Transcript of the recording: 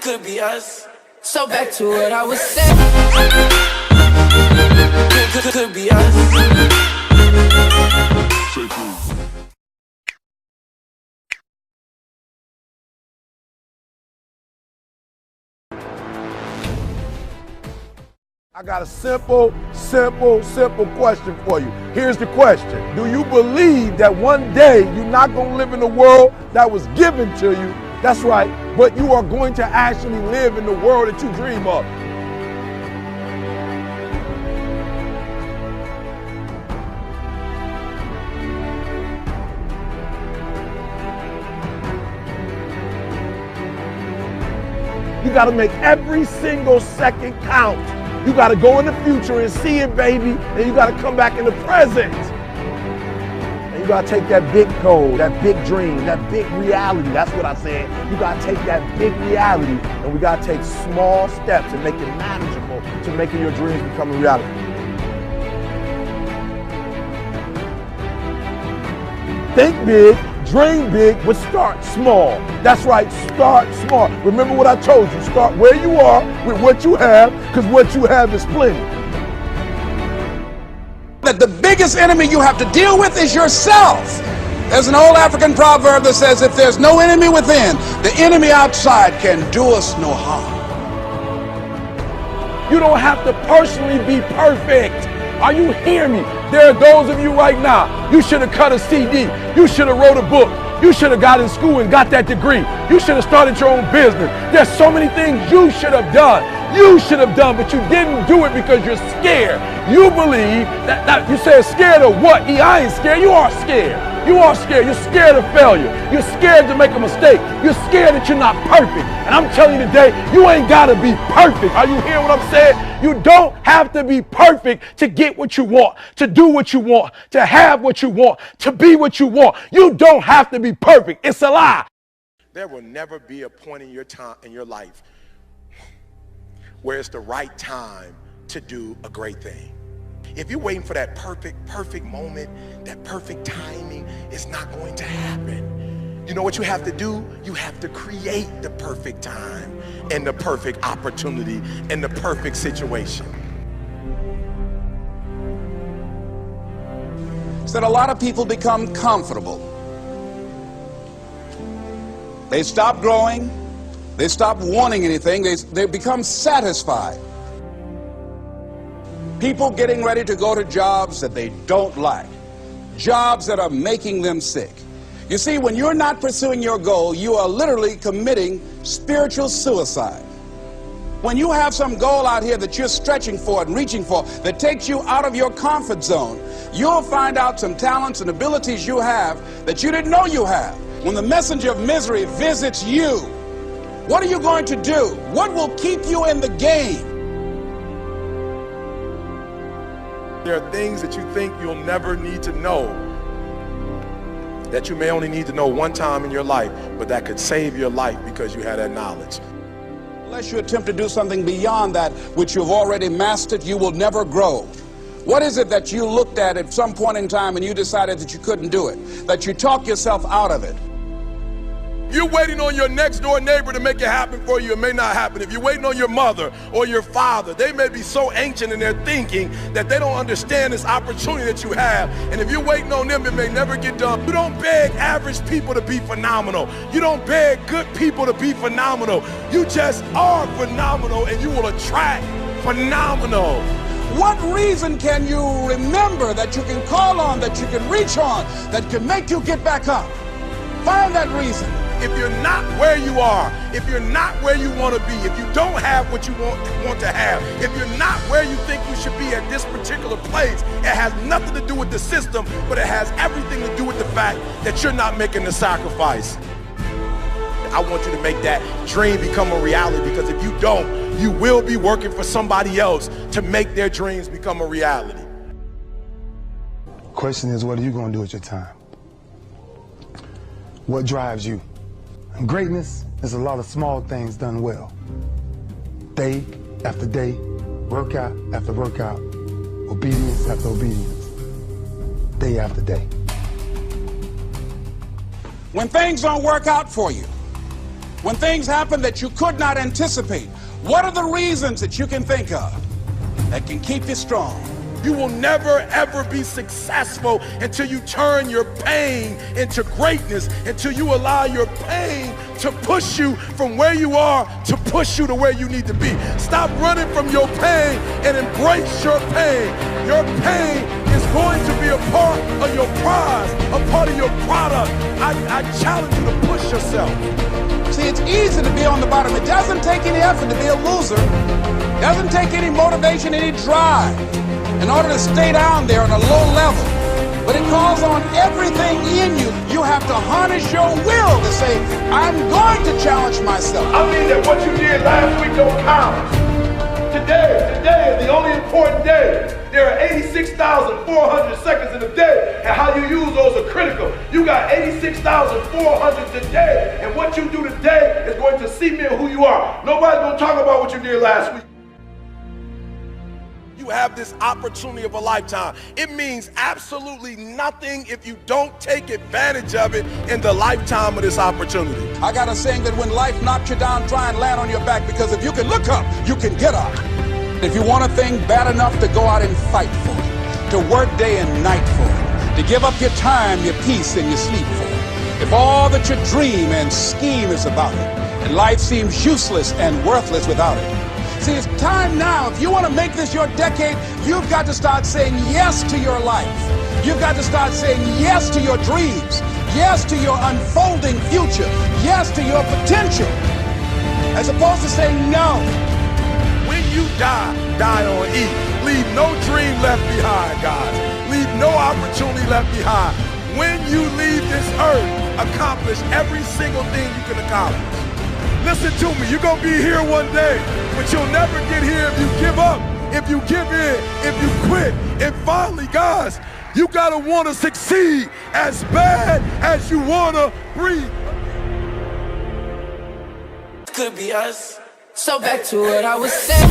could be us. So back to what I was saying. Could be us. I got a simple question for you. Here's the question. Do you believe that one day you're not going to live in the world that was given to you? That's right, but you are going to actually live in the world that you dream of. You got to make every single second count. You got to go in the future and see it, baby, and you got to come back in the present. And you got to take that big goal, that big dream, that big reality. That's what I said. You got to take that big reality, and we got to take small steps and make it manageable to making your dreams become a reality. Think big, dream big, but start small. That's right, start small. Remember what I told you, start where you are with what you have, because what you have is plenty. That the biggest enemy you have to deal with is yourself. There's an old African proverb that says, if there's no enemy within, the enemy outside can do us no harm. You don't have to personally be perfect. Are you hearing me? There are those of you right now, you should have cut a CD. You should have wrote a book. You should have got in school and got that degree. You should have started your own business. There's so many things you should have done. You should have done, but you didn't do it because you're scared. You believe that you said scared of what? I ain't scared. You are scared. You are scared. You're scared of failure. You're scared to make a mistake. You're scared that you're not perfect. And I'm telling you today, you ain't got to be perfect. Are you hearing what I'm saying? You don't have to be perfect to get what you want, to do what you want, to have what you want, to be what you want. You don't have to be perfect. It's a lie. There will never be a point in your time, in your life, where it's the right time to do a great thing. If you're waiting for that perfect moment, that perfect timing, it's not going to happen. You know what you have to do? You have to create the perfect time and the perfect opportunity and the perfect situation. It's that a lot of people become comfortable. They stop growing. They stop wanting anything. They become satisfied. People getting ready to go to jobs that they don't like, jobs that are making them sick. You see, when you're not pursuing your goal, you are literally committing spiritual suicide. When you have some goal out here that you're stretching for and reaching for that takes you out of your comfort zone, you'll find out some talents and abilities you have that you didn't know you have. When the messenger of misery visits you, what are you going to do? What will keep you in the game? There are things that you think you'll never need to know, that you may only need to know one time in your life, but that could save your life because you had that knowledge. Unless you attempt to do something beyond that which you've already mastered, you will never grow. What is it that you looked at some point in time and you decided that you couldn't do it, that you talked yourself out of it? You're waiting on your next door neighbor to make it happen for you, it may not happen. If you're waiting on your mother or your father, they may be so ancient in their thinking that they don't understand this opportunity that you have. And if you're waiting on them, it may never get done. You don't beg average people to be phenomenal. You don't beg good people to be phenomenal. You just are phenomenal, and you will attract phenomenal. What reason can you remember that you can call on, that you can reach on, that can make you get back up? Find that reason. If you're not where you are, if you're not where you want to be, if you don't have what you want to have, if you're not where you think you should be at this particular place, it has nothing to do with the system, but it has everything to do with the fact that you're not making the sacrifice. I want you to make that dream become a reality, because if you don't, you will be working for somebody else to make their dreams become a reality. Question is, what are you going to do with your time? What drives you? And greatness is a lot of small things done well. Day after day, workout after workout, obedience after obedience, day after day. When things don't work out for you, When things happen that you could not anticipate, what are the reasons that you can think of that can keep you strong? You will never, ever be successful until you turn your pain into greatness, until you allow your pain to push you from where you are to push you to where you need to be. Stop running from your pain and embrace your pain. Your pain is going to be a part of your prize, a part of your product. I challenge you to push yourself. See, it's easy to be on the bottom. It doesn't take any effort to be a loser. It doesn't take any motivation, any drive in order to stay down there on a low level. But it calls on everything in you. You have to harness your will to say, I'm going to challenge myself. I mean that what you did last week don't count. Today is the only important day. There are 86,400 seconds in a day, and how you use those are critical. You got 86,400 today, and what you do today is going to cement who you are. Nobody's going to talk about what you did last week. You have this opportunity of a lifetime. It means absolutely nothing if you don't take advantage of it in the lifetime of this opportunity. I got a saying that when life knocks you down, try and land on your back, because if you can look up, you can get up. If you want a thing bad enough to go out and fight for it, to work day and night for it, to give up your time, your peace, and your sleep for it, if all that you dream and scheme is about it, and life seems useless and worthless without it. See, it's time now. If you want to make this your decade, you've got to start saying yes to your life. You've got to start saying yes to your dreams, yes to your unfolding future, yes to your potential, as opposed to saying no. When you die, die on E. Leave no dream left behind, guys. Leave no opportunity left behind. When you leave this earth, accomplish every single thing you can accomplish. Listen to me, you're gonna be here one day, but you'll never get here if you give up, if you give in, if you quit. And finally, guys, you gotta wanna succeed as bad as you wanna breathe. Could be us. So back to what I was saying.